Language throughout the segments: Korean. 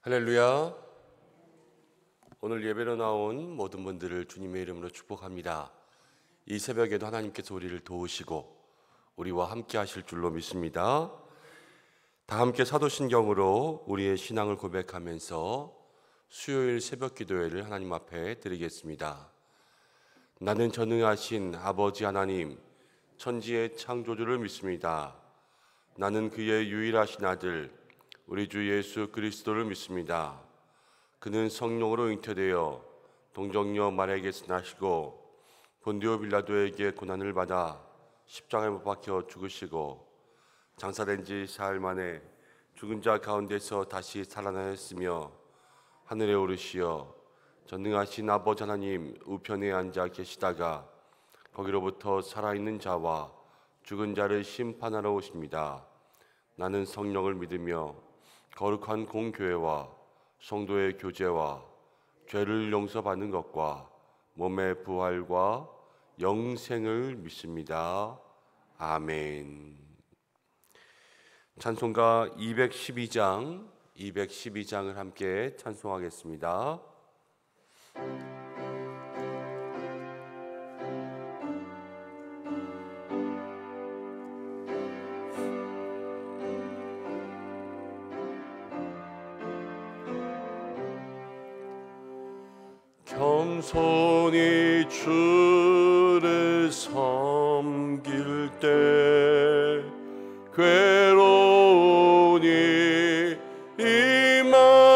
할렐루야. 오늘 예배로 나온 모든 분들을 주님의 이름으로 축복합니다. 이 새벽에도 하나님께서 우리를 도우시고 우리와 함께 하실 줄로 믿습니다. 다 함께 사도신경으로 우리의 신앙을 고백하면서 수요일 새벽 기도회를 하나님 앞에 드리겠습니다. 나는 전능하신 아버지 하나님, 천지의 창조주를 믿습니다. 나는 그의 유일하신 아들 우리 주 예수 그리스도를 믿습니다. 그는 성령으로 잉태되어 동정녀 마리아에게서 나시고 본디오 빌라도에게 고난을 받아 십자가에 못 박혀 죽으시고 장사된 지 사흘 만에 죽은 자 가운데서 다시 살아나셨으며 하늘에 오르시어 전능하신 아버지 하나님 우편에 앉아 계시다가 거기로부터 살아있는 자와 죽은 자를 심판하러 오십니다. 나는 성령을 믿으며 거룩한 공교회와 성도의 교제와 죄를 용서받는 것과 몸의 부활과 영생을 믿습니다. 아멘. 찬송가 212장을 함께 찬송하겠습니다. 겸손히 주를 섬길 때 괴로우니 임하느나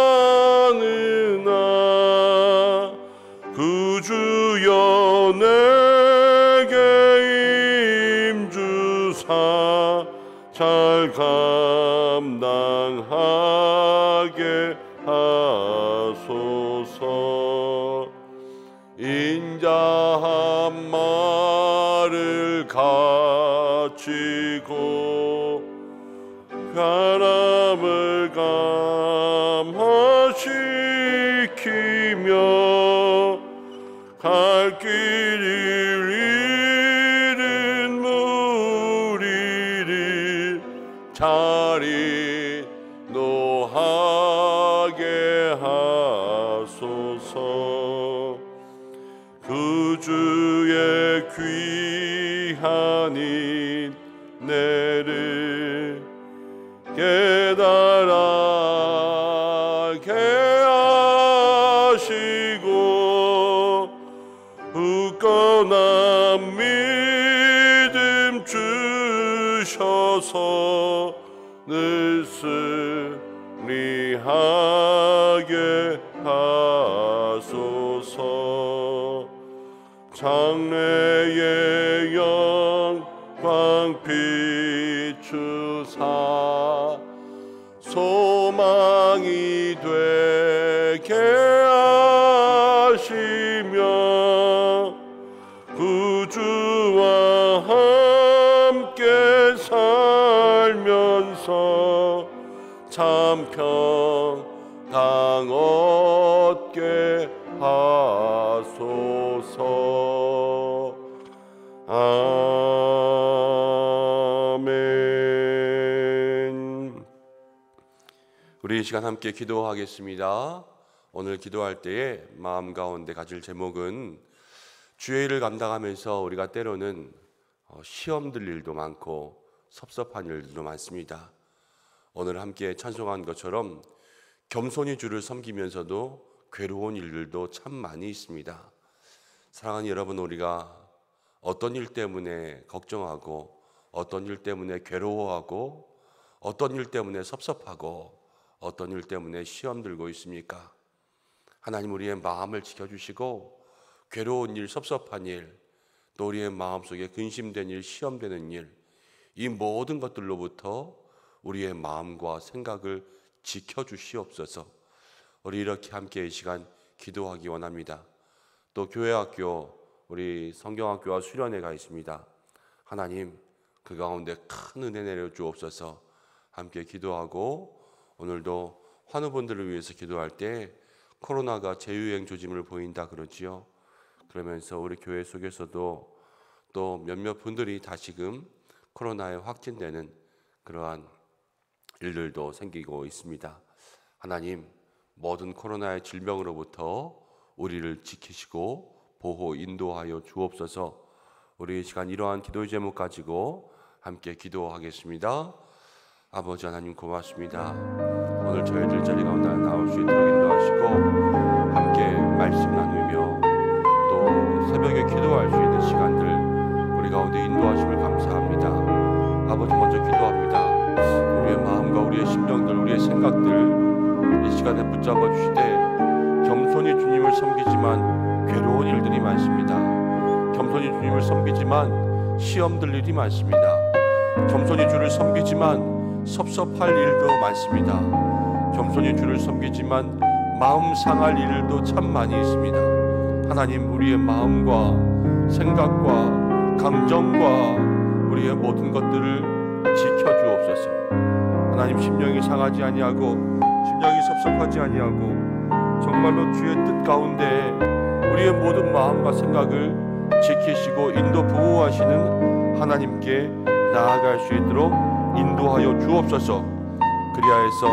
구주여 내게 임주사 잘 감당하게 하소서. 인자한 말을 가지고 바람을 감화시키며 갈 길 잃은 무리를 자리 노하게 하소서. 그 주의 귀한 인내를 깨달게 하시고 굳건한 믿음 주셔서 늘 승리하게 하소서. 장래의 영광 비추사 소망이 되게 하시며 구주와 함께 살면서 참 평강 얻게 하소서. 아멘. 우리 이 시간 함께 기도하겠습니다. 오늘 기도할 때에 마음 가운데 가질 제목은 주의 일을 감당하면서 우리가 때로는 시험 들 일도 많고 섭섭한 일도 많습니다. 오늘 함께 찬송한 것처럼 겸손히 주를 섬기면서도 괴로운 일들도 참 많이 있습니다. 사랑하는 여러분, 우리가 어떤 일 때문에 걱정하고 어떤 일 때문에 괴로워하고 어떤 일 때문에 섭섭하고 어떤 일 때문에 시험 들고 있습니까? 하나님 우리의 마음을 지켜주시고 괴로운 일, 섭섭한 일, 또 우리의 마음속에 근심된 일, 시험되는 일, 이 모든 것들로부터 우리의 마음과 생각을 지켜주시옵소서. 우리 이렇게 함께 이 시간 기도하기 원합니다. 또 교회학교, 우리 성경학교와 수련회가 있습니다. 하나님 그 가운데 큰 은혜 내려 주옵소서. 함께 기도하고 오늘도 환우분들을 위해서 기도할 때 코로나가 재유행 조짐을 보인다 그러지요. 그러면서 우리 교회 속에서도 또 몇몇 분들이 다시금 코로나에 확진되는 그러한 일들도 생기고 있습니다. 하나님, 모든 코로나의 질병으로부터 우리를 지키시고 보호 인도하여 주옵소서. 우리 이 시간 이러한 기도의 제목 가지고 함께 기도하겠습니다. 아버지 하나님 고맙습니다. 오늘 저희들 자리 가운데 나올 수 있도록 인도하시고 함께 말씀 나누며 또 새벽에 기도할 수 있는 시간들 우리 가운데 인도하심을 감사합니다. 아버지 먼저 기도합니다. 우리의 마음과 우리의 심령들, 우리의 생각들 이 시간에 붙잡아 주시되 겸손히 주님을 섬기지만 괴로운 일들이 많습니다. 겸손히 주님을 섬기지만 시험들 일이 많습니다. 겸손히 주를 섬기지만 섭섭할 일도 많습니다. 겸손히 주를 섬기지만 마음 상할 일도 참 많이 있습니다. 하나님, 우리의 마음과 생각과 감정과 우리의 모든 것들을 지켜주옵소서. 하나님, 심령이 상하지 아니하고 심령이 섭섭하지 아니하고 정말로 주의 뜻 가운데 우리의 모든 마음과 생각을 지키시고 인도 보호하시는 하나님께 나아갈 수 있도록 인도하여 주옵소서. 그리하여서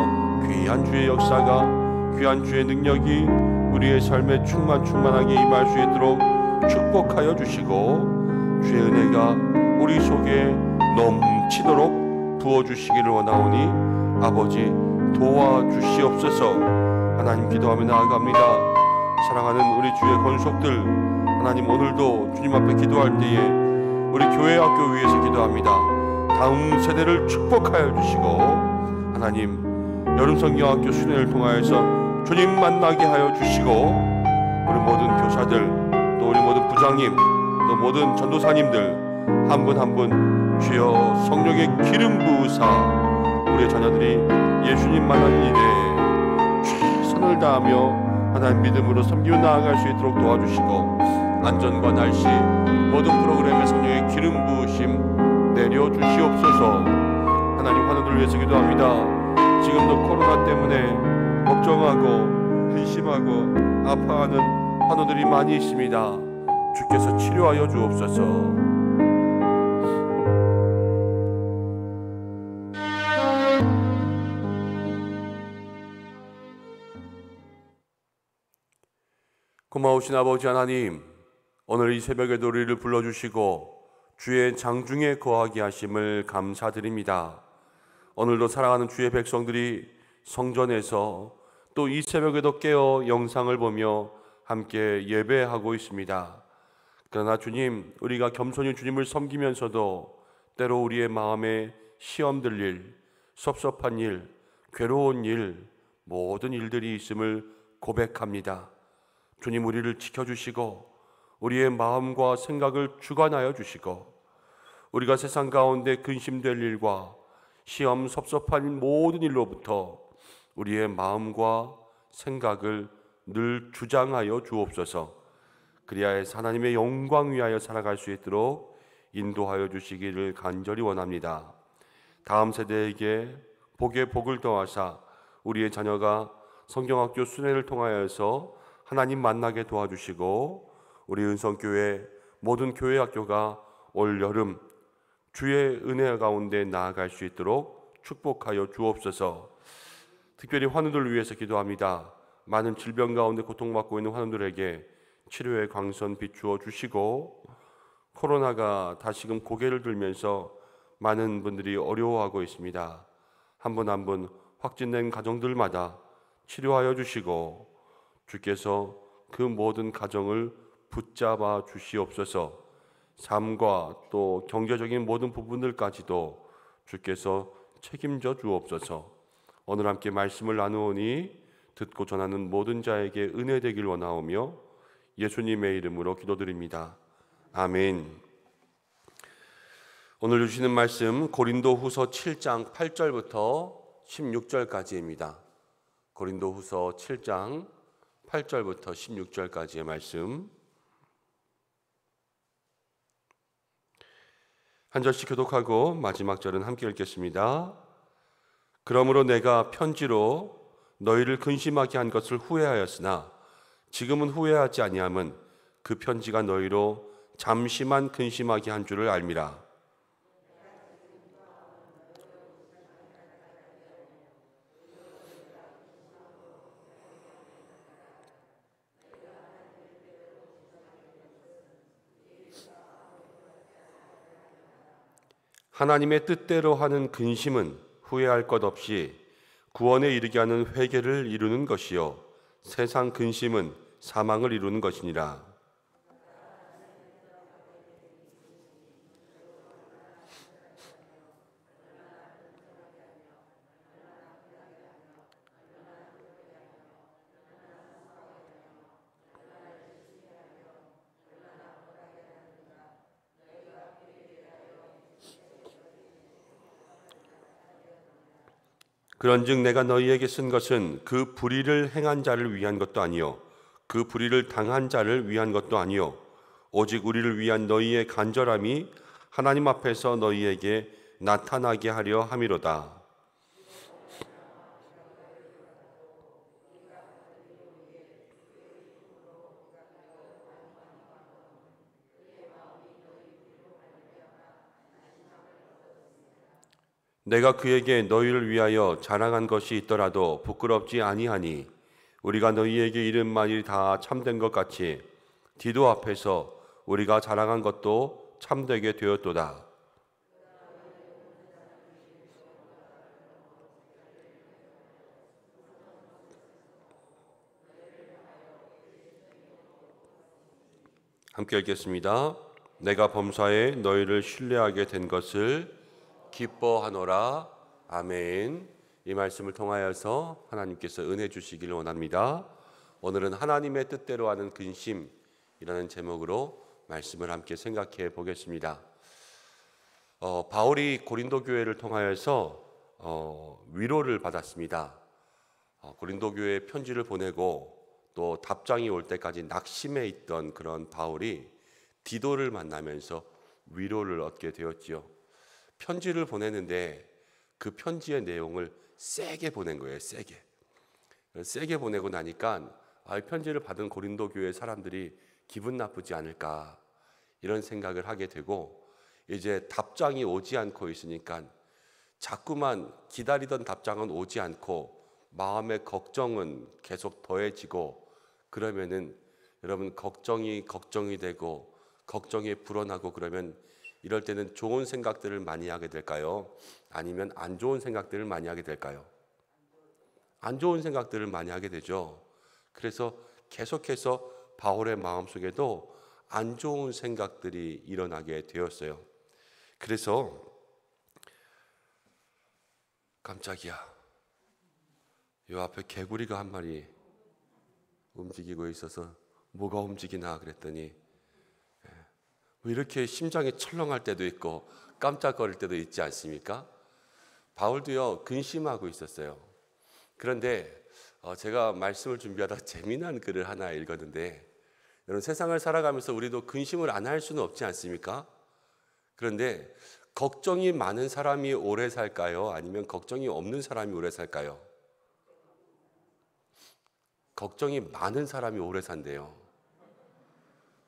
귀한 주의 역사가, 귀한 주의 능력이 우리의 삶에 충만하게 임할 수 있도록 축복하여 주시고 주의 은혜가 우리 속에 넘치도록 부어주시기를 원하오니 아버지 도와주시옵소서. 하나님, 기도하며 나아갑니다. 사랑하는 우리 주의 권속들, 하나님 오늘도 주님 앞에 기도할 때에 우리 교회 학교 위해서 기도합니다. 다음 세대를 축복하여 주시고 하나님, 여름성경학교 수련을 통하여서 주님 만나게 하여 주시고 우리 모든 교사들, 또 우리 모든 부장님, 또 모든 전도사님들 한 분 한 분 주여 성령의 기름 부으사 우리의 자녀들이 예수님 만나는 일에 최선을 다하며 하나님 믿음으로 섬기며 나아갈 수 있도록 도와주시고 안전과 날씨 모든 프로그램에 성령의 기름 부으심 내려주시옵소서. 하나님, 환우들을 위해서 기도합니다. 지금도 코로나 때문에 걱정하고 근심하고 아파하는 환우들이 많이 있습니다. 주께서 치료하여 주옵소서. 고마우신 아버지 하나님, 오늘 이 새벽에도 우리를 불러주시고 주의 장중에 거하게 하심을 감사드립니다. 오늘도 사랑하는 주의 백성들이 성전에서 또 이 새벽에도 깨어 영상을 보며 함께 예배하고 있습니다. 그러나 주님, 우리가 겸손히 주님을 섬기면서도 때로 우리의 마음에 시험들 일, 섭섭한 일, 괴로운 일, 모든 일들이 있음을 고백합니다. 주님, 우리를 지켜주시고 우리의 마음과 생각을 주관하여 주시고 우리가 세상 가운데 근심될 일과 시험 섭섭한 모든 일로부터 우리의 마음과 생각을 늘 주장하여 주옵소서. 그리하여서 하나님의 영광 위하여 살아갈 수 있도록 인도하여 주시기를 간절히 원합니다. 다음 세대에게 복에 복을 더하사 우리의 자녀가 성경학교 수련을 통하여서 하나님 만나게 도와주시고 우리 은성교회 모든 교회 학교가 올 여름 주의 은혜 가운데 나아갈 수 있도록 축복하여 주옵소서. 특별히 환우들을 위해서 기도합니다. 많은 질병 가운데 고통받고 있는 환우들에게 치료의 광선 비추어 주시고 코로나가 다시금 고개를 들면서 많은 분들이 어려워하고 있습니다. 한 분 한 분 확진된 가정들마다 치료하여 주시고 주께서 그 모든 가정을 붙잡아 주시옵소서. 삶과 또 경제적인 모든 부분들까지도 주께서 책임져 주옵소서. 오늘 함께 말씀을 나누오니 듣고 전하는 모든 자에게 은혜 되길 원하오며 예수님의 이름으로 기도드립니다. 아멘. 오늘 주시는 말씀 고린도후서 7장 8절부터 16절까지입니다. 고린도후서 7장 8절부터 16절까지의 말씀 한 절씩 교독하고 마지막 절은 함께 읽겠습니다. 그러므로 내가 편지로 너희를 근심하게 한 것을 후회하였으나 지금은 후회하지 아니함은 그 편지가 너희로 잠시만 근심하게 한 줄을 알미라. 하나님의 뜻대로 하는 근심은 후회할 것 없이 구원에 이르게 하는 회개를 이루는 것이요 세상 근심은 사망을 이루는 것이니라. 그런즉 내가 너희에게 쓴 것은 그 불의를 행한 자를 위한 것도 아니요 그 불의를 당한 자를 위한 것도 아니요 오직 우리를 위한 너희의 간절함이 하나님 앞에서 너희에게 나타나게 하려 함이로다. 내가 그에게 너희를 위하여 자랑한 것이 있더라도 부끄럽지 아니하니 우리가 너희에게 이른 말이 다 참된 것 같이 디도 앞에서 우리가 자랑한 것도 참되게 되었도다. 함께 읽겠습니다. 내가 범사에 너희를 신뢰하게 된 것을 기뻐하노라. 아멘. 이 말씀을 통하여서 하나님께서 은혜 주시기를 원합니다. 오늘은 하나님의 뜻대로 하는 근심이라는 제목으로 말씀을 함께 생각해 보겠습니다. 바울이 고린도 교회를 통하여서 위로를 받았습니다. 고린도 교회에 편지를 보내고 또 답장이 올 때까지 낙심해 있던 그런 바울이 디도를 만나면서 위로를 얻게 되었지요. 편지를 보내는데 그 편지의 내용을 세게 보낸 거예요. 세게 보내고 나니까 편지를 받은 고린도 교회 사람들이 기분 나쁘지 않을까 이런 생각을 하게 되고 이제 답장이 오지 않고 있으니까 자꾸만 기다리던 답장은 오지 않고 마음의 걱정은 계속 더해지고 그러면은 여러분 걱정이 되고 걱정이 불어나고 그러면 이럴 때는 좋은 생각들을 많이 하게 될까요? 아니면 안 좋은 생각들을 많이 하게 될까요? 안 좋은 생각들을 많이 하게 되죠. 그래서 계속해서 바울의 마음속에도 안 좋은 생각들이 일어나게 되었어요. 그래서 깜짝이야. 요 앞에 개구리가 한 마리 움직이고 있어서 뭐가 움직이나 그랬더니 이렇게 심장이 철렁할 때도 있고 깜짝거릴 때도 있지 않습니까? 바울도요 근심하고 있었어요. 그런데 제가 말씀을 준비하다 재미난 글을 하나 읽었는데 여러분 세상을 살아가면서 우리도 근심을 안 할 수는 없지 않습니까? 그런데 걱정이 많은 사람이 오래 살까요? 아니면 걱정이 없는 사람이 오래 살까요? 걱정이 많은 사람이 오래 산대요.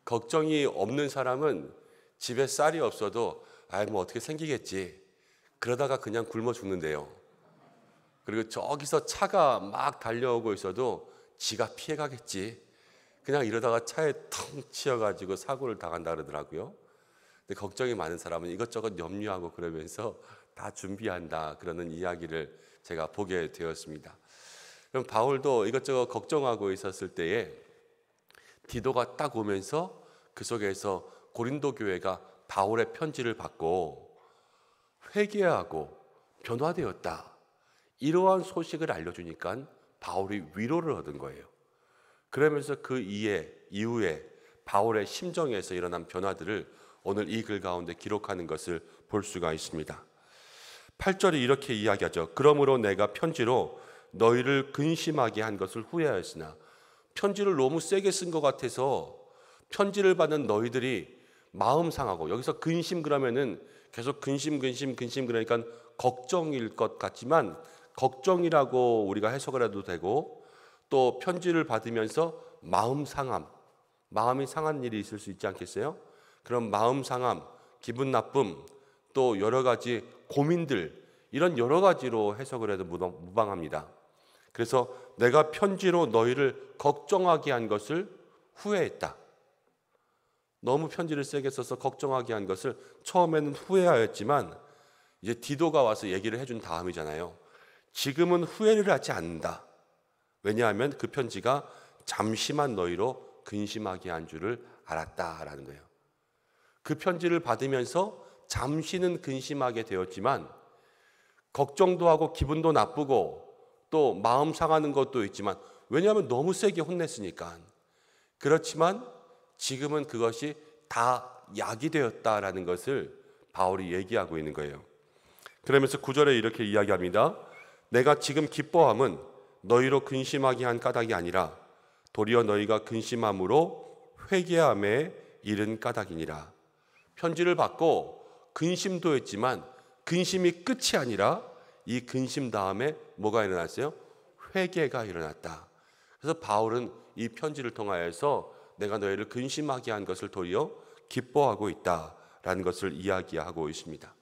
걱정이 없는 사람은 집에 쌀이 없어도 뭐 어떻게 생기겠지 그러다가 그냥 굶어 죽는데요. 그리고 저기서 차가 막 달려오고 있어도 지가 피해가겠지 그냥 이러다가 차에 텅 치여가지고 사고를 당한다 그러더라고요. 근데 걱정이 많은 사람은 이것저것 염려하고 그러면서 다 준비한다 그러는 이야기를 제가 보게 되었습니다. 그럼 바울도 이것저것 걱정하고 있었을 때에 디도가 딱 오면서 그 속에서 고린도 교회가 바울의 편지를 받고 회개하고 변화되었다. 이러한 소식을 알려주니까 바울이 위로를 얻은 거예요. 그러면서 그 이후에 바울의 심정에서 일어난 변화들을 오늘 이 글 가운데 기록하는 것을 볼 수가 있습니다. 8절이 이렇게 이야기하죠. 그러므로 내가 편지로 너희를 근심하게 한 것을 후회하였으나 편지를 너무 세게 쓴 것 같아서 편지를 받는 너희들이 마음 상하고 여기서 근심 그러면은 계속 근심 그러니까 걱정일 것 같지만 걱정이라고 우리가 해석을 해도 되고 또 편지를 받으면서 마음 상함 마음이 상한 일이 있을 수 있지 않겠어요? 그런 마음 상함, 기분 나쁨 또 여러 가지 고민들 이런 여러 가지로 해석을 해도 무방합니다. 그래서 내가 편지로 너희를 걱정하게 한 것을 후회했다. 너무 편지를 세게 써서 걱정하게 한 것을 처음에는 후회하였지만 이제 디도가 와서 얘기를 해준 다음이잖아요. 지금은 후회를 하지 않는다. 왜냐하면 그 편지가 잠시만 너희로 근심하게 한 줄을 알았다라는 거예요. 그 편지를 받으면서 잠시는 근심하게 되었지만 걱정도 하고 기분도 나쁘고 또 마음 상하는 것도 있지만, 왜냐하면 너무 세게 혼냈으니까. 그렇지만 지금은 그것이 다 약이 되었다라는 것을 바울이 얘기하고 있는 거예요. 그러면서 9절에 이렇게 이야기합니다. 내가 지금 기뻐함은 너희로 근심하게 한 까닭이 아니라 도리어 너희가 근심함으로 회개함에 이른 까닭이니라. 편지를 받고 근심도 했지만 근심이 끝이 아니라 이 근심 다음에 뭐가 일어났어요? 회개가 일어났다. 그래서 바울은 이 편지를 통하여서 내가 너희를 근심하게 한 것을 도리어 기뻐하고 있다라는 것을 이야기하고 있습니다.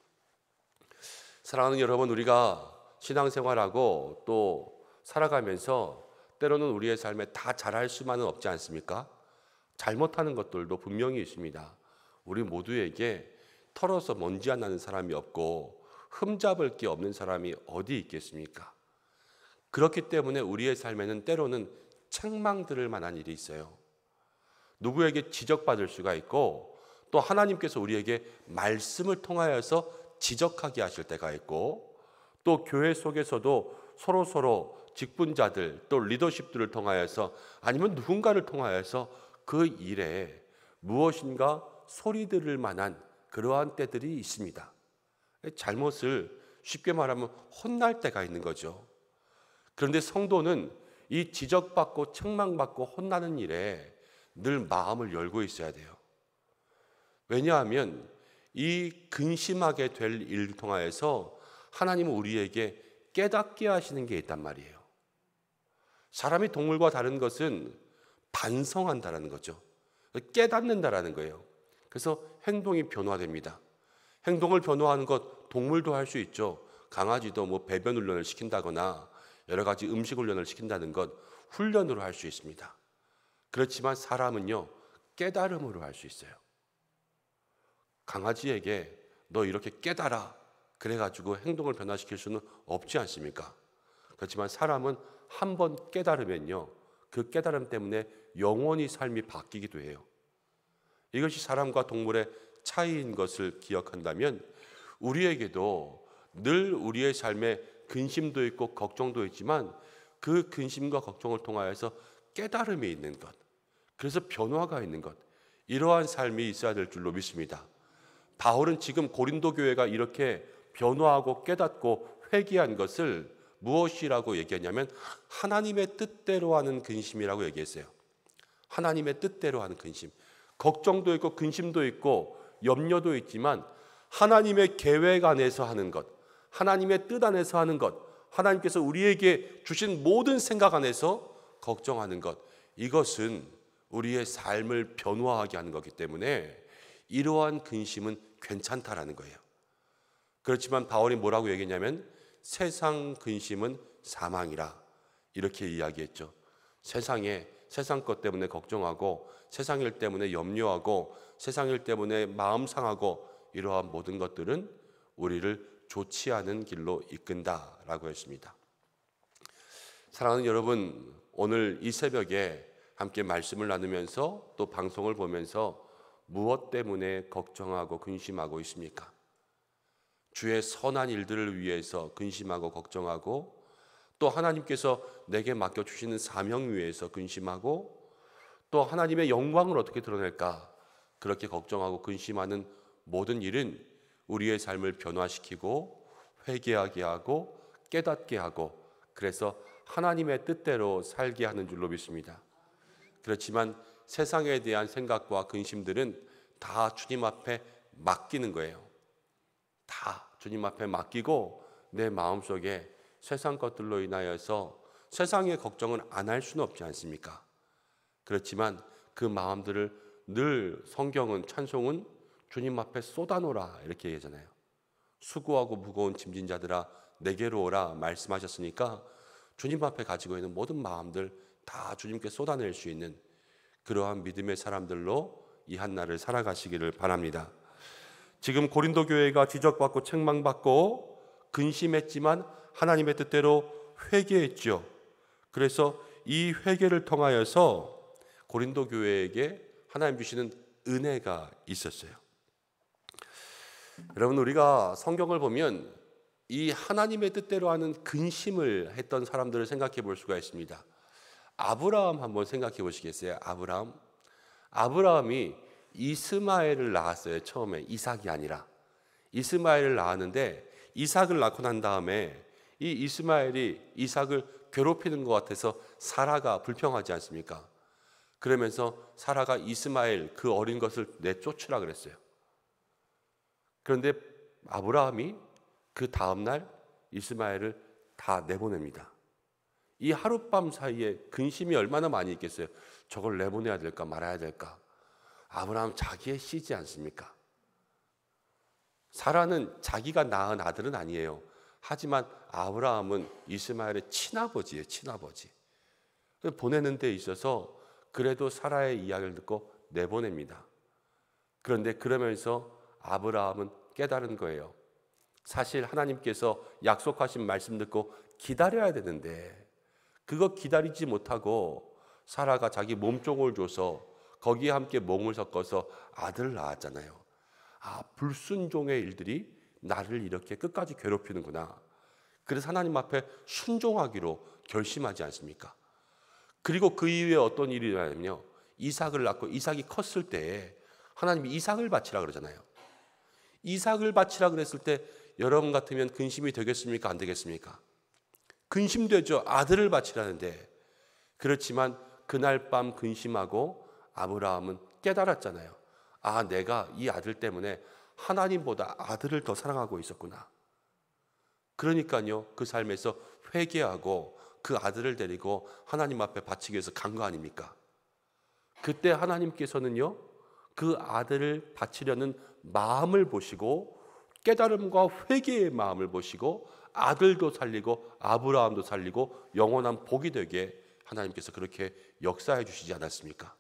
사랑하는 여러분, 우리가 신앙생활하고 또 살아가면서 때로는 우리의 삶에 다 잘할 수만은 없지 않습니까? 잘못하는 것들도 분명히 있습니다. 우리 모두에게 털어서 먼지 안 나는 사람이 없고 흠잡을 게 없는 사람이 어디 있겠습니까? 그렇기 때문에 우리의 삶에는 때로는 책망들을 만한 일이 있어요. 누구에게 지적받을 수가 있고 또 하나님께서 우리에게 말씀을 통하여서 지적하게 하실 때가 있고 또 교회 속에서도 서로 직분자들 또 리더십들을 통하여서 아니면 누군가를 통하여서 그 일에 무엇인가 소리 들을 만한 그러한 때들이 있습니다. 잘못을 쉽게 말하면 혼날 때가 있는 거죠. 그런데 성도는 이 지적받고 책망받고 혼나는 일에 늘 마음을 열고 있어야 돼요. 왜냐하면 이 근심하게 될 일을 통하여서 하나님은 우리에게 깨닫게 하시는 게 있단 말이에요. 사람이 동물과 다른 것은 반성한다라는 거죠. 깨닫는다라는 거예요. 그래서 행동이 변화됩니다. 행동을 변화하는 것 동물도 할 수 있죠. 강아지도 뭐 배변 훈련을 시킨다거나 여러 가지 음식 훈련을 시킨다는 것 훈련으로 할 수 있습니다. 그렇지만 사람은요, 깨달음으로 할 수 있어요. 강아지에게 너 이렇게 깨달아 그래가지고 행동을 변화시킬 수는 없지 않습니까? 그렇지만 사람은 한번 깨달으면요, 그 깨달음 때문에 영원히 삶이 바뀌기도 해요. 이것이 사람과 동물의 차이인 것을 기억한다면 우리에게도 늘 우리의 삶에 근심도 있고 걱정도 있지만 그 근심과 걱정을 통하여서 깨달음이 있는 것, 그래서 변화가 있는 것, 이러한 삶이 있어야 될 줄로 믿습니다. 바울은 지금 고린도 교회가 이렇게 변화하고 깨닫고 회개한 것을 무엇이라고 얘기했냐면 하나님의 뜻대로 하는 근심이라고 얘기했어요. 하나님의 뜻대로 하는 근심. 걱정도 있고 근심도 있고 염려도 있지만 하나님의 계획 안에서 하는 것, 하나님의 뜻 안에서 하는 것, 하나님께서 우리에게 주신 모든 생각 안에서 걱정하는 것, 이것은 우리의 삶을 변화하게 하는 거기 때문에 이러한 근심은 괜찮다라는 거예요. 그렇지만 바울이 뭐라고 얘기했냐면 세상 근심은 사망이라 이렇게 이야기했죠. 세상 것 때문에 걱정하고 세상 일 때문에 염려하고 세상 일 때문에 마음 상하고 이러한 모든 것들은 우리를 좋지 않은 길로 이끈다라고 했습니다. 사랑하는 여러분, 오늘 이 새벽에 함께 말씀을 나누면서 또 방송을 보면서 무엇 때문에 걱정하고 근심하고 있습니까? 주의 선한 일들을 위해서 근심하고 걱정하고 또 하나님께서 내게 맡겨주시는 사명 위해서 근심하고 또 하나님의 영광을 어떻게 드러낼까 그렇게 걱정하고 근심하는 모든 일은 우리의 삶을 변화시키고 회개하게 하고 깨닫게 하고 그래서 하나님의 뜻대로 살게 하는 줄로 믿습니다. 그렇지만 세상에 대한 생각과 근심들은 다 주님 앞에 맡기는 거예요. 다 주님 앞에 맡기고 내 마음속에 세상 것들로 인하여서 세상의 걱정은 안 할 수는 없지 않습니까? 그렇지만 그 마음들을 늘 성경은 찬송은 주님 앞에 쏟아놓으라 이렇게 얘기하잖아요. 수고하고 무거운 짐진 자들아 내게로 오라 말씀하셨으니까 주님 앞에 가지고 있는 모든 마음들 다 주님께 쏟아낼 수 있는 그러한 믿음의 사람들로 이 한날을 살아가시기를 바랍니다. 지금 고린도 교회가 지적받고 책망받고 근심했지만 하나님의 뜻대로 회개했죠. 그래서 이 회개를 통하여서 고린도 교회에게 하나님 주시는 은혜가 있었어요. 여러분, 우리가 성경을 보면 이 하나님의 뜻대로 하는 근심을 했던 사람들을 생각해 볼 수가 있습니다. 아브라함 한번 생각해 보시겠어요? 아브라함이 이스마엘을 낳았어요. 처음에 이삭이 아니라 이스마엘을 낳았는데, 이삭을 낳고 난 다음에 이 이스마엘이 이삭을 괴롭히는 것 같아서 사라가 불평하지 않습니까? 그러면서 사라가 이스마엘 그 어린 것을 내쫓으라 그랬어요. 그런데 아브라함이 그 다음날 이스마엘을 다 내보냅니다. 이 하룻밤 사이에 근심이 얼마나 많이 있겠어요. 저걸 내보내야 될까 말아야 될까. 아브라함 자기의 씨지 않습니까? 사라는 자기가 낳은 아들은 아니에요. 하지만 아브라함은 이스마엘의 친아버지예요. 친아버지. 보내는 데 있어서 그래도 사라의 이야기를 듣고 내보냅니다. 그런데 그러면서 아브라함은 깨달은 거예요. 사실 하나님께서 약속하신 말씀 듣고 기다려야 되는데 그거 기다리지 못하고 사라가 자기 몸종을 줘서 거기에 함께 몸을 섞어서 아들을 낳았잖아요. 불순종의 일들이 나를 이렇게 끝까지 괴롭히는구나. 그래서 하나님 앞에 순종하기로 결심하지 않습니까? 그리고 그 이후에 어떤 일이 일어나냐면요, 이삭을 낳고 이삭이 컸을 때 하나님이 이삭을 바치라 그러잖아요. 이삭을 바치라 그랬을 때 여러분 같으면 근심이 되겠습니까? 안 되겠습니까? 근심되죠. 아들을 바치라는데. 그렇지만 그날 밤 근심하고 아브라함은 깨달았잖아요. 내가 이 아들 때문에 하나님보다 아들을 더 사랑하고 있었구나. 그러니까요, 그 삶에서 회개하고 그 아들을 데리고 하나님 앞에 바치기 위해서 간 거 아닙니까? 그때 하나님께서는요, 그 아들을 바치려는 마음을 보시고 깨달음과 회개의 마음을 보시고 아들도 살리고 아브라함도 살리고 영원한 복이 되게 하나님께서 그렇게 역사해 주시지 않았습니까?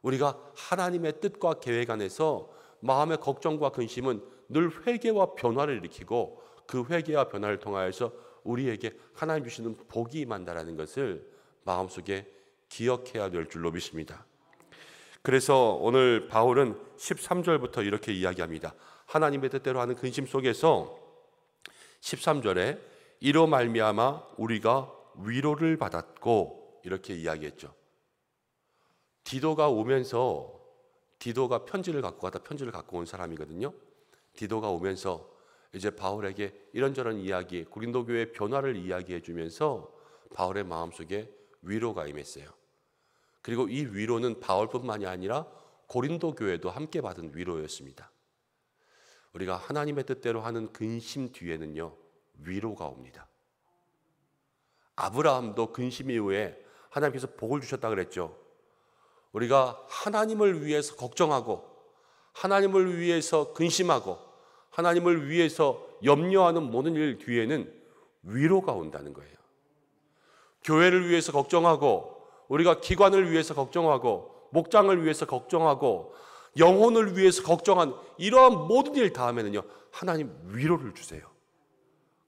우리가 하나님의 뜻과 계획 안에서 마음의 걱정과 근심은 늘 회개와 변화를 일으키고 그 회개와 변화를 통하여서 우리에게 하나님 주시는 복이 임한다라는 것을 마음속에 기억해야 될 줄로 믿습니다. 그래서 오늘 바울은 13절부터 이렇게 이야기합니다. 하나님의 뜻대로 하는 근심 속에서 13절에 이로 말미암아 우리가 위로를 받았고 이렇게 이야기했죠. 디도가 오면서, 디도가 편지를 갖고 온 사람이거든요. 디도가 오면서 이제 바울에게 이런저런 이야기, 고린도 교회의 변화를 이야기해 주면서 바울의 마음속에 위로가 임했어요. 그리고 이 위로는 바울뿐만이 아니라 고린도 교회도 함께 받은 위로였습니다. 우리가 하나님의 뜻대로 하는 근심 뒤에는요, 위로가 옵니다. 아브라함도 근심 이후에 하나님께서 복을 주셨다 그랬죠. 우리가 하나님을 위해서 걱정하고 하나님을 위해서 근심하고 하나님을 위해서 염려하는 모든 일 뒤에는 위로가 온다는 거예요. 교회를 위해서 걱정하고 우리가 기관을 위해서 걱정하고 목장을 위해서 걱정하고 영혼을 위해서 걱정한 이러한 모든 일 다음에는요, 하나님 위로를 주세요.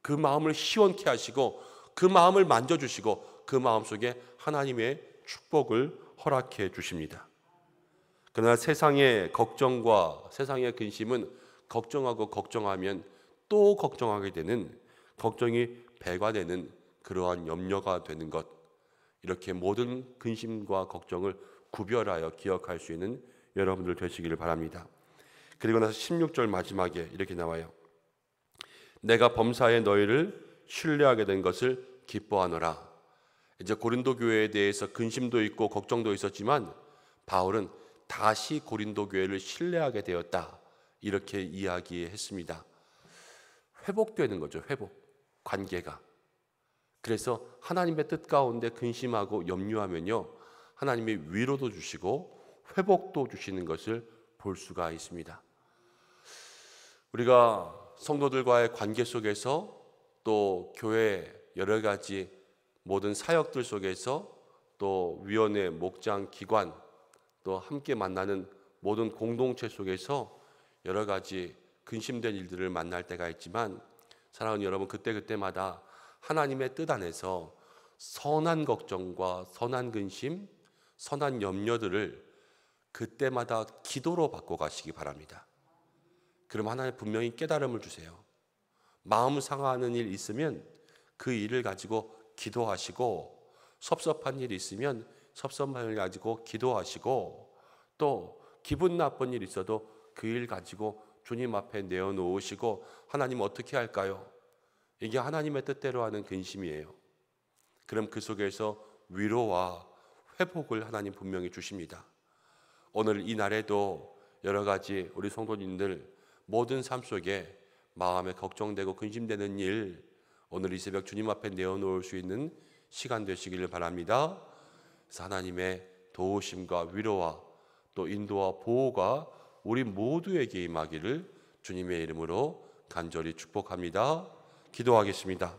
그 마음을 시원케 하시고 그 마음을 만져주시고 그 마음속에 하나님의 축복을 허락해 주십니다. 그러나 세상의 걱정과 세상의 근심은 걱정하고 걱정하면 또 걱정하게 되는, 걱정이 배가 되는 그러한 염려가 되는 것, 이렇게 모든 근심과 걱정을 구별하여 기억할 수 있는 여러분들 되시기를 바랍니다. 그리고 나서 16절 마지막에 이렇게 나와요. 내가 범사에 너희를 신뢰하게 된 것을 기뻐하노라. 이제 고린도 교회에 대해서 근심도 있고 걱정도 있었지만 바울은 다시 고린도 교회를 신뢰하게 되었다, 이렇게 이야기했습니다. 회복되는 거죠. 회복, 관계가. 그래서 하나님의 뜻 가운데 근심하고 염려하면요, 하나님이 위로도 주시고 회복도 주시는 것을 볼 수가 있습니다. 우리가 성도들과의 관계 속에서 또 교회 여러 가지 모든 사역들 속에서 또 위원회, 목장, 기관, 또 함께 만나는 모든 공동체 속에서 여러 가지 근심된 일들을 만날 때가 있지만 사랑하는 여러분, 그때마다 하나님의 뜻 안에서 선한 걱정과 선한 근심, 선한 염려들을 그때마다 기도로 바꿔가시기 바랍니다. 그럼 하나님 분명히 깨달음을 주세요. 마음 상하는 일 있으면 그 일을 가지고 기도하시고, 섭섭한 일이 있으면 섭섭한 일 가지고 기도하시고, 또 기분 나쁜 일 있어도 그 일 가지고 주님 앞에 내어놓으시고, 하나님 어떻게 할까요? 이게 하나님의 뜻대로 하는 근심이에요. 그럼 그 속에서 위로와 회복을 하나님 분명히 주십니다. 오늘 이 날에도 여러 가지 우리 성도님들 모든 삶 속에 마음에 걱정되고 근심되는 일, 오늘 이 새벽 주님 앞에 내어놓을 수 있는 시간 되시기를 바랍니다. 그래서 하나님의 도우심과 위로와 또 인도와 보호가 우리 모두에게 임하기를 주님의 이름으로 간절히 축복합니다. 기도하겠습니다.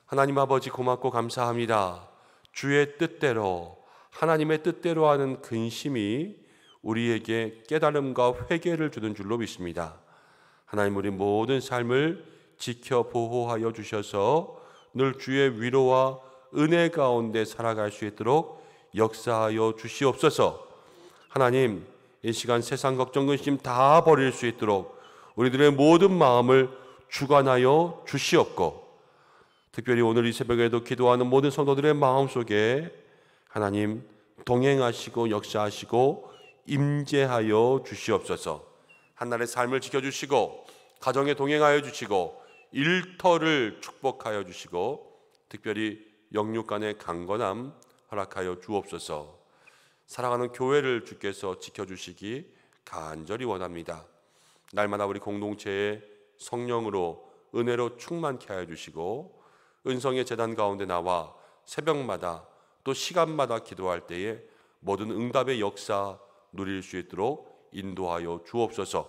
하나님 아버지, 고맙고 감사합니다. 주의 뜻대로, 하나님의 뜻대로 하는 근심이 우리에게 깨달음과 회개를 주는 줄로 믿습니다. 하나님, 우리 모든 삶을 지켜 보호하여 주셔서 늘 주의 위로와 은혜 가운데 살아갈 수 있도록 역사하여 주시옵소서. 하나님, 이 시간 세상 걱정 근심 다 버릴 수 있도록 우리들의 모든 마음을 주관하여 주시옵고, 특별히 오늘 이 새벽에도 기도하는 모든 성도들의 마음속에 하나님 동행하시고 역사하시고 임재하여 주시옵소서. 한날의 삶을 지켜주시고 가정에 동행하여 주시고 일터를 축복하여 주시고 특별히 영육 간의 강건함 허락하여 주옵소서. 사랑하는 교회를 주께서 지켜주시기 간절히 원합니다. 날마다 우리 공동체에 성령으로 은혜로 충만케 하여 주시고 은성의 제단 가운데 나와 새벽마다 또 시간마다 기도할 때에 모든 응답의 역사 누릴 수 있도록 인도하여 주옵소서.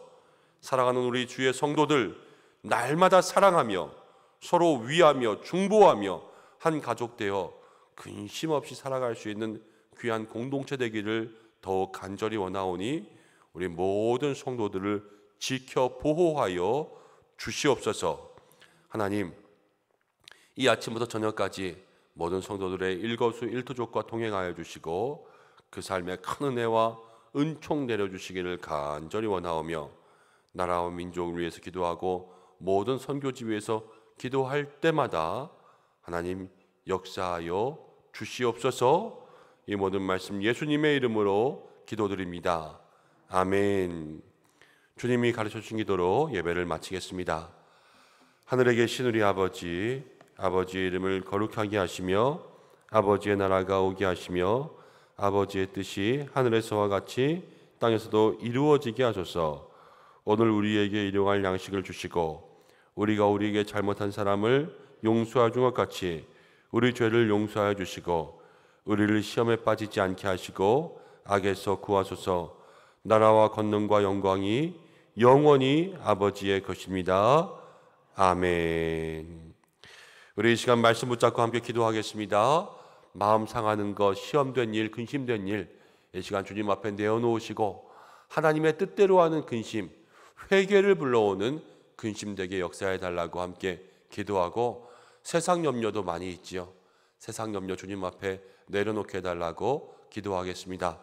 사랑하는 우리 주의 성도들 날마다 사랑하며 서로 위하며 중보하며 한 가족 되어 근심 없이 살아갈 수 있는 귀한 공동체 되기를 더욱 간절히 원하오니 우리 모든 성도들을 지켜 보호하여 주시옵소서. 하나님, 이 아침부터 저녁까지 모든 성도들의 일거수일투족과 동행하여 주시고 그 삶에 큰 은혜와 은총 내려주시기를 간절히 원하오며 나라와 민족을 위해서 기도하고 모든 선교지 위해서 기도할 때마다 하나님 역사하여 주시옵소서. 이 모든 말씀 예수님의 이름으로 기도드립니다. 아멘. 주님이 가르쳐 주신 기도로 예배를 마치겠습니다. 하늘에 계신 우리 아버지, 아버지의 이름을 거룩하게 하시며 아버지의 나라가 오게 하시며 아버지의 뜻이 하늘에서와 같이 땅에서도 이루어지게 하소서. 오늘 우리에게 일용할 양식을 주시고 우리가 우리에게 잘못한 사람을 용서해 준 것 같이 우리 죄를 용서하여 주시고 우리를 시험에 빠지지 않게 하시고 악에서 구하소서. 나라와 권능과 영광이 영원히 아버지의 것입니다. 아멘. 우리 이 시간 말씀 붙잡고 함께 기도하겠습니다. 마음 상하는 것, 시험된 일, 근심된 일, 이 시간 주님 앞에 내어놓으시고 하나님의 뜻대로 하는 근심, 회개를 불러오는 근심되게 역사해 달라고 함께 기도하고 세상 염려도 많이 있지요. 세상 염려 주님 앞에 내려놓게 해달라고 기도하겠습니다.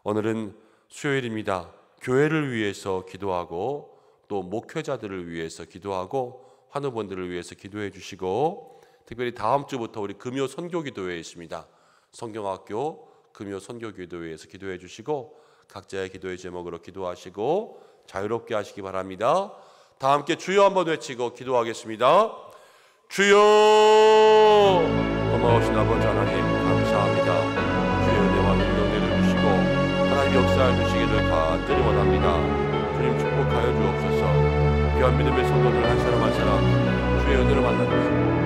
오늘은 수요일입니다. 교회를 위해서 기도하고 또 목회자들을 위해서 기도하고 환우분들을 위해서 기도해 주시고 특별히 다음 주부터 우리 금요 선교기도회에 있습니다. 성경학교 금요 선교기도회에서 기도해 주시고 각자의 기도의 제목으로 기도하시고 자유롭게 하시기 바랍니다. 다 함께 주여 한번 외치고 기도하겠습니다. 주여! 고마우신 아버지 하나님 감사합니다. 주의 은혜와 능력 내려주시고 하나님 역사해 주시기를 간절히 원합니다. 주님 축복하여 주옵소서. 귀한 믿음의 성도들 한 사람 한 사람 주의 은혜로 만나주시고